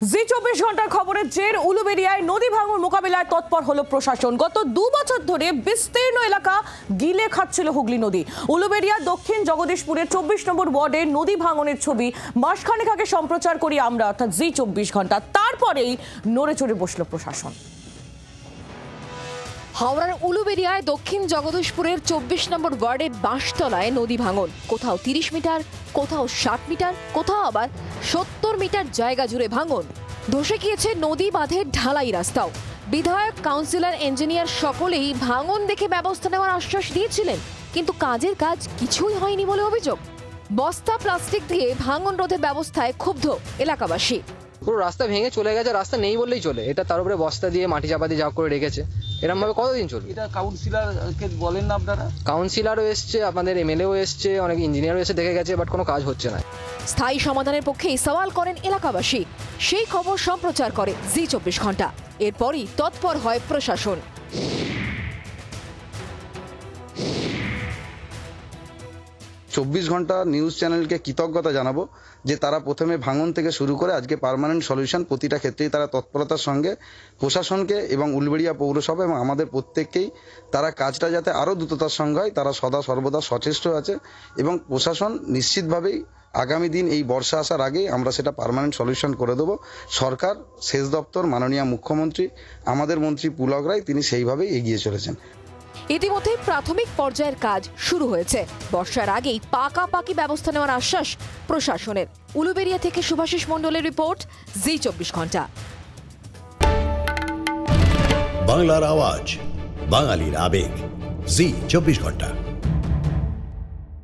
জি 24 ঘন্টার খবরের জের উলুবেড়িয়ায় নদী ভাঙন মোকাবিলায় তৎপর হলো প্রশাসন। গত 2 বছর ধরে বিস্তীর্ণ এলাকা গিলে খাচ্ছিল হুগলি নদী। উলুবেড়িয়া দক্ষিণ জগদীশপুরের 24 নম্বর ওয়ার্ডে নদী ভাঙনের ছবি মাসখানেক আগে সম্প্রচার করি আমরা, অর্থাৎ জি 24 ঘন্টা। তারপরেই নড়ে চড়ে বসল প্রশাসন। হাওড়ার উলুবেড়িয়ায় দক্ষিণ জগদীশপুরের 24 নম্বর ওয়ার্ডে বাঁশতলায় নদী ভাঙন। কোথাও 30 মিটার, কোথাও 60 মিটার, কোথাও আবার 70 মিটার জায়গা জুড়ে ভাঙন। ধসে গিয়েছে নদী বাঁধের ঢালাই রাস্তাও। বিধায়ক, কাউন্সিলর, ইঞ্জিনিয়ার সকলেই ভাঙন দেখে ব্যবস্থা নেওয়ার আশ্বাস দিয়েছিলেন, কিন্তু কাজের কাজ কিছুই হয়নি বলে অভিযোগ। বস্তা প্লাস্টিক দিয়ে ভাঙন রোধের ব্যবস্থায় ক্ষুব্ধ এলাকাবাসী। পুরো রাস্তা ভেঙে চলে গেছে, রাস্তা নেই বললেই চলে। এটা তার উপরে বস্তা দিয়ে মাটি চাপা দিয়ে যা করে রেখেছে, এরকম ভাবে কতদিন চলবে? এটা কাউন্সিলরকে বলেন না আপনারা? কাউন্সিলরও এসছে, আপনাদের এমএলএও এসছে, অনেক ইঞ্জিনিয়ারও এসে দেখে গেছে, বাট কোনো কাজ হচ্ছে না। স্থায়ী সমাধানের পক্ষেই সওয়াল করেন এলাকাবাসী। সেই খবর সম্প্রচার করে জি 24 ঘন্টা। এরপরই তৎপর হয় প্রশাসন। 24 ঘন্টা নিউজ চ্যানেলকে কৃতজ্ঞতা জানাবো যে তারা প্রথমে ভাঙন থেকে শুরু করে আজকে পার্মানেন্ট সলিউশন প্রতিটা ক্ষেত্রেই তারা তৎপরতার সঙ্গে প্রশাসনকে এবং উলুবেড়িয়া পৌরসভা এবং আমাদের প্রত্যেককেই তারা কাজটা যাতে আরও দ্রুততার সঙ্গে হয় তারা সদা সর্বদা সচেষ্ট আছে। এবং প্রশাসন নিশ্চিতভাবেই আগামী দিন এই বর্ষা আসার আগেই আমরা সেটা পার্মানেন্ট সলিউশন করে দেবো। সরকার, সেচ দপ্তর, মাননীয় মুখ্যমন্ত্রী, আমাদের মন্ত্রী পুলক রায়, তিনি সেইভাবেই এগিয়ে চলেছেন। ইতিমধ্যে প্রাথমিক পর্যায়ের কাজ শুরু হয়েছে। বর্ষার আগেই পাকাপাকি ব্যবস্থা নেওয়ার আশ্বাস প্রশাসনের। উলুবেড়িয়া থেকে শুভাশিস মণ্ডলের রিপোর্ট, জি 24 ঘন্টা। বাংলার আওয়াজ, বাঙালির আবেগ, জি 24 ঘন্টা।